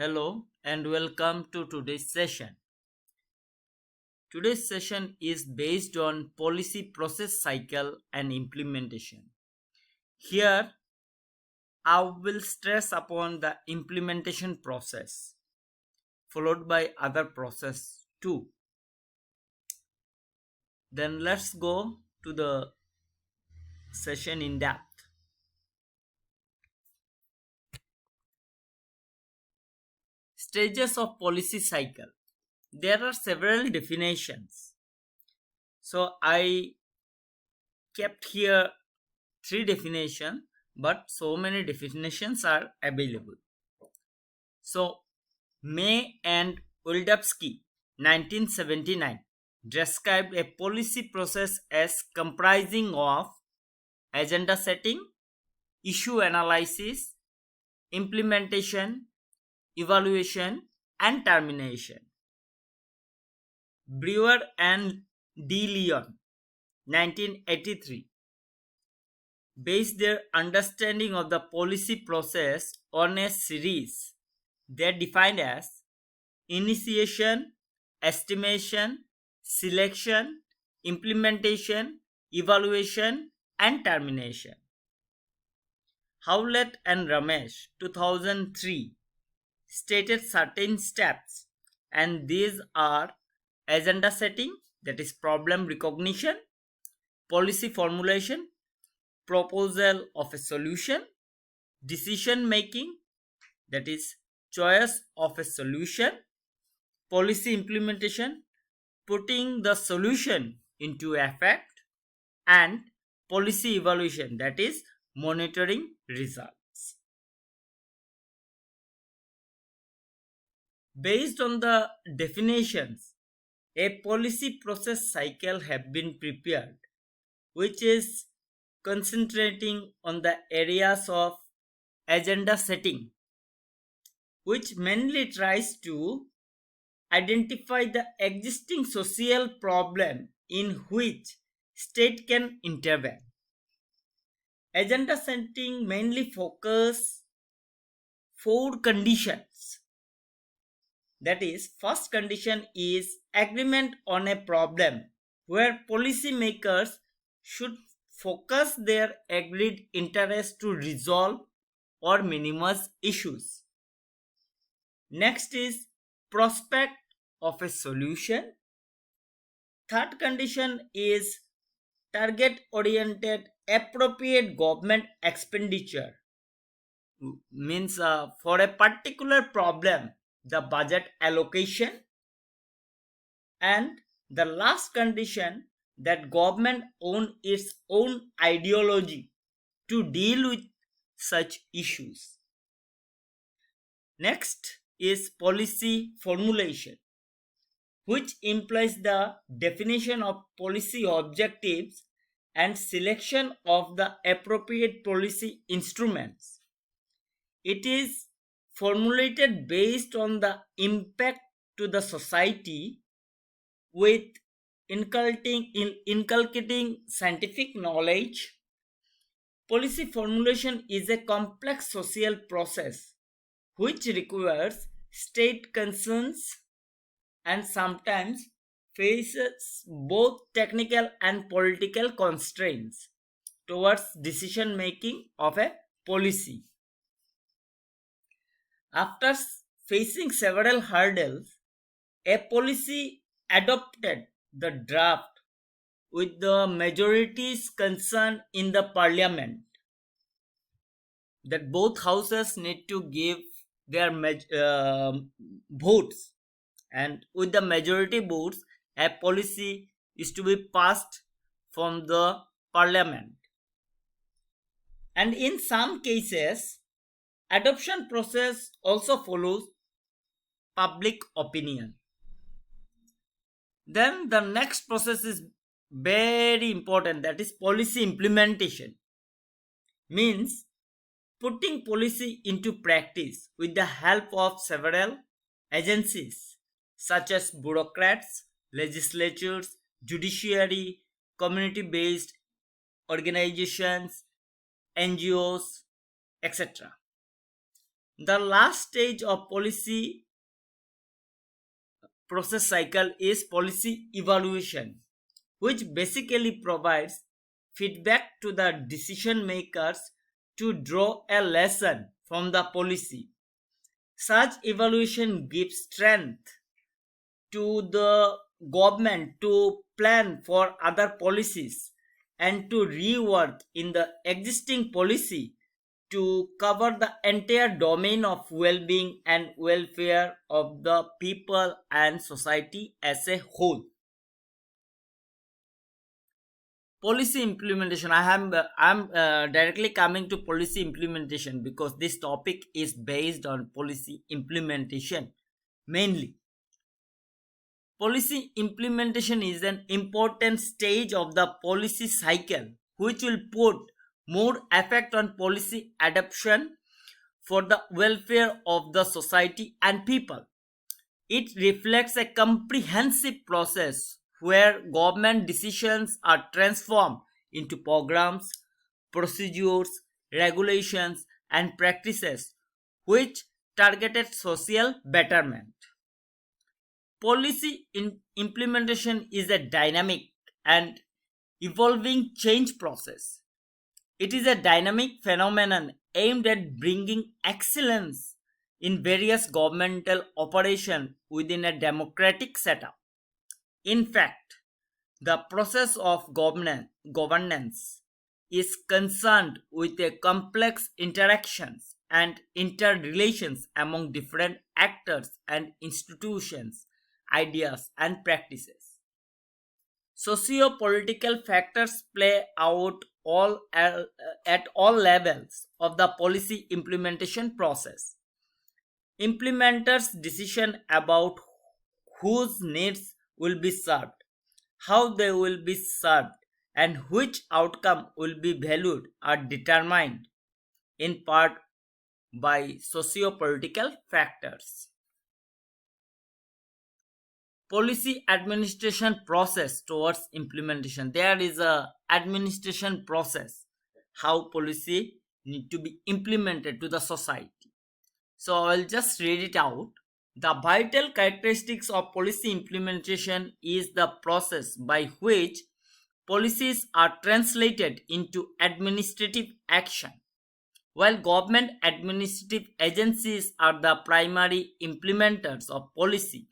Hello and welcome to today's session. Today's session is based on policy process cycle and implementation. Here, I will stress upon the implementation process, followed by other process too. Then let's go to the session in depth. Stages of policy cycle. There are several definitions. So I kept here three definitions, but so many definitions are available. So May and Uldavsky 1979 described a policy process as comprising of agenda setting, issue analysis, implementation, evaluation, and termination. Brewer and De Leon 1983 based their understanding of the policy process on a series they defined as initiation, estimation, selection, implementation, evaluation, and termination. Howlett and Ramesh 2003 stated certain steps, and these are agenda setting, that is problem recognition, policy formulation, proposal of a solution, decision making, that is choice of a solution, policy implementation, putting the solution into effect, and policy evaluation, that is monitoring results. Based on the definitions, a policy process cycle have been prepared, which is concentrating on the areas of agenda setting, which mainly tries to identify the existing social problem in which state can intervene. Agenda setting mainly focus four conditions. That is, first condition is agreement on a problem where policymakers should focus their agreed interest to resolve or minimize issues. Next is prospect of a solution. Third condition is target oriented appropriate government expenditure, means for a particular problem the budget allocation. And the last condition, that government own its own ideology to deal with such issues. Next is policy formulation, which implies the definition of policy objectives and selection of the appropriate policy instruments. It is formulated based on the impact to the society with inculcating scientific knowledge. Policy formulation is a complex social process which requires state concerns and sometimes faces both technical and political constraints towards decision making of a policy. After facing several hurdles, a policy adopted the draft with the majorities concerned in the parliament, that both houses need to give their votes, and with the majority votes a policy is to be passed from the parliament. And in some cases adoption process also follows public opinion. Then the next process is very important, that is policy implementation, means putting policy into practice with the help of several agencies such as bureaucrats, legislatures, judiciary, community based organizations, NGOs, etc. The last stage of policy process cycle is policy evaluation, which basically provides feedback to the decision makers to draw a lesson from the policy. Such evaluation gives strength to the government to plan for other policies and to rework in the existing policy to cover the entire domain of well-being and welfare of the people and society as a whole. Policy implementation. I'm directly coming to policy implementation because this topic is based on policy implementation mainly. Policy implementation is an important stage of the policy cycle which will put more effect on policy adoption for the welfare of the society and people. It reflects a comprehensive process where government decisions are transformed into programs, procedures, regulations, and practices which targeted social betterment. Policy implementation is a dynamic and evolving change process. It is a dynamic phenomenon aimed at bringing excellence in various governmental operations within a democratic setup. In fact, the process of governance is concerned with a complex interactions and interrelations among different actors and institutions, ideas, and practices. Socio-political factors play out at all levels of the policy implementation process. Implementers' decision about whose needs will be served, how they will be served, and which outcome will be valued are determined in part by socio-political factors. Policy administration process towards implementation. There is a administration process how policy need to be implemented to the society. So I'll just read it out. The vital characteristics of policy implementation is the process by which policies are translated into administrative action. While government administrative agencies are the primary implementers of policy,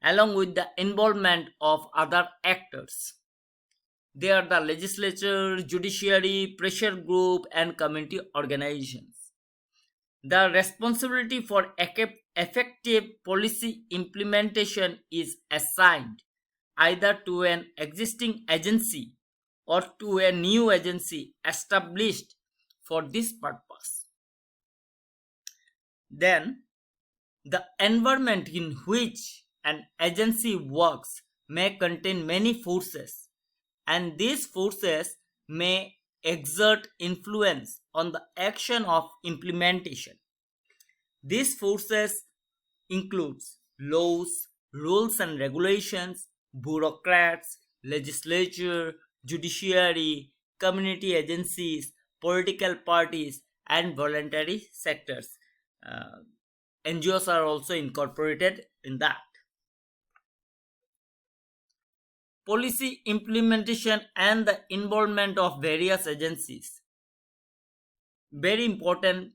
along with the involvement of other actors. They are the legislature, judiciary, pressure group, and community organizations. The responsibility for effective policy implementation is assigned either to an existing agency or to a new agency established for this purpose. Then, the environment in which an agency works may contain many forces, and these forces may exert influence on the action of implementation. These forces includes laws, rules and regulations, bureaucrats, legislature, judiciary, community agencies, political parties, and voluntary sectors. Uh, NGOs are also incorporated in that. Policy implementation and the involvement of various agencies. Very important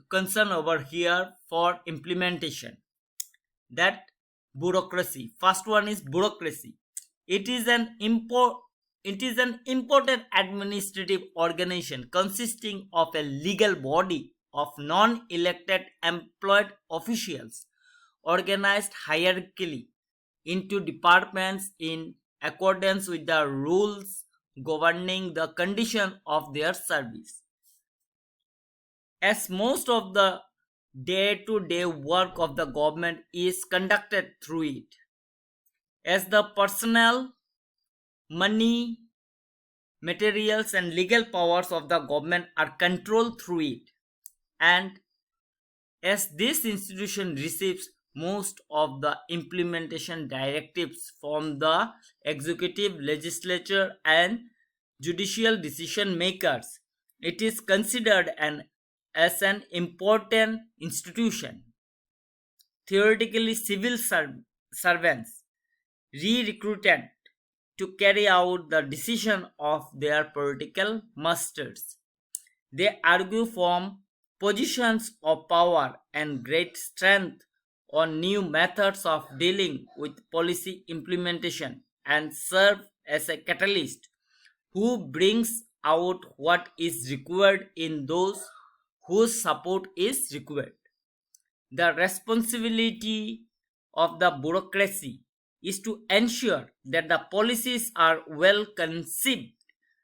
concern over here for implementation. That bureaucracy. First one is bureaucracy. It is an important administrative organization consisting of a legal body of non-elected employed officials organized hierarchically into departments in accordance with the rules governing the condition of their service. As most of the day-to-day work of the government is conducted through it, as the personnel, money, materials and legal powers of the government are controlled through it, and as this institution receives most of the implementation directives from the executive, legislature, and judicial decision makers, it is considered an as an important institution. Theoretically, civil servants re-recruited to carry out the decision of their political masters. They argue from positions of power and great strength on new methods of dealing with policy implementation and serve as a catalyst who brings out what is required in those whose support is required. The responsibility of the bureaucracy is to ensure that the policies are well conceived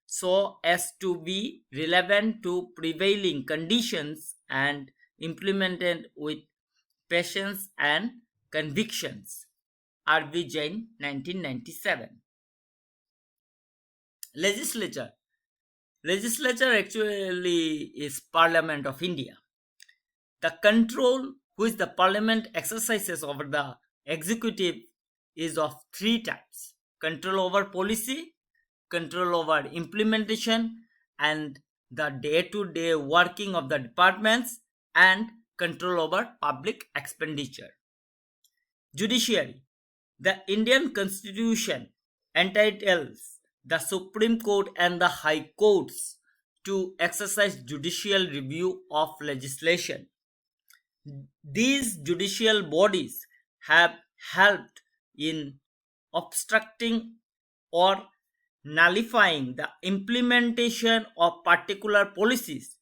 so as to be relevant to prevailing conditions and implemented with patience and convictions. R.V. Jain, 1997. Legislature. Legislature actually is Parliament of India. The control which the Parliament exercises over the executive is of three types: control over policy, control over implementation, and the day-to-day working of the departments, and control over public expenditure. Judiciary. The Indian Constitution entitles the Supreme Court and the High Courts to exercise judicial review of legislation. These judicial bodies have helped in obstructing or nullifying the implementation of particular policies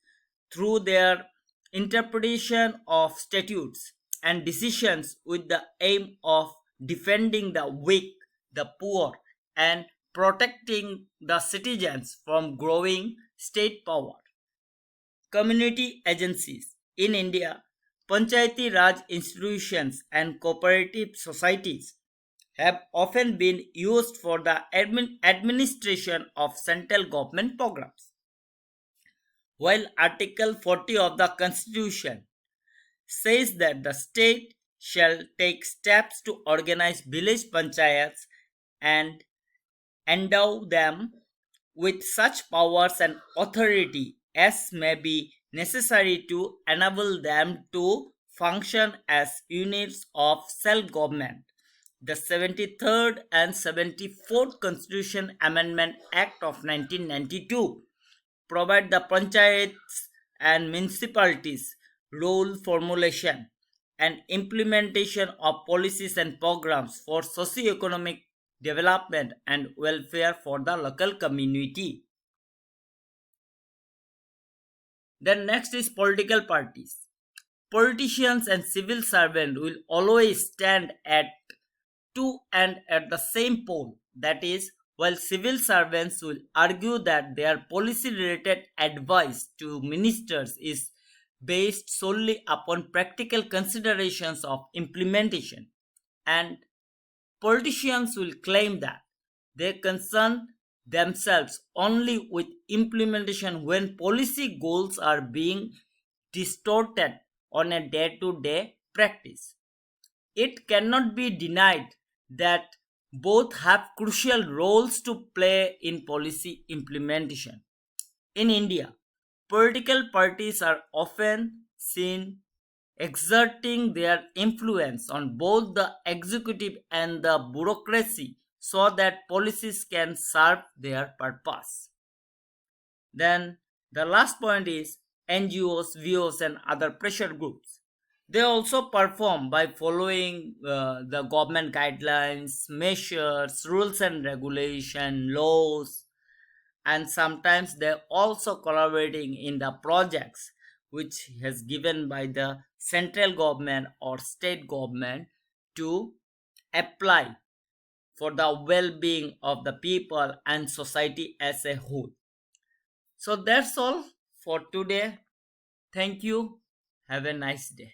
through their interpretation of statutes and decisions with the aim of defending the weak, the poor, and protecting the citizens from growing state power. Community agencies. In India, Panchayati Raj institutions and cooperative societies have often been used for the administration of central government programs. While Article 40 of the Constitution says that the state shall take steps to organize village panchayats and endow them with such powers and authority as may be necessary to enable them to function as units of self-government. The 73rd and 74th Constitution Amendment Act of 1992 provide the panchayats and municipalities role formulation and implementation of policies and programs for socio-economic development and welfare for the local community. Then next is political parties. Politicians and civil servants will always stand at two and at the same pole. That is, while civil servants will argue that their policy-related advice to ministers is based solely upon practical considerations of implementation, and politicians will claim that they concern themselves only with implementation when policy goals are being distorted on a day-to-day practice. It cannot be denied that both have crucial roles to play in policy implementation. In India, political parties are often seen exerting their influence on both the executive and the bureaucracy so that policies can serve their purpose. Then the last point is NGOs, VOs, and other pressure groups. They also perform by following the government guidelines, measures, rules and regulation, laws, and sometimes they're also collaborating in the projects which has given by the central government or state government to apply for the well-being of the people and society as a whole. So that's all for today. Thank you. Have a nice day.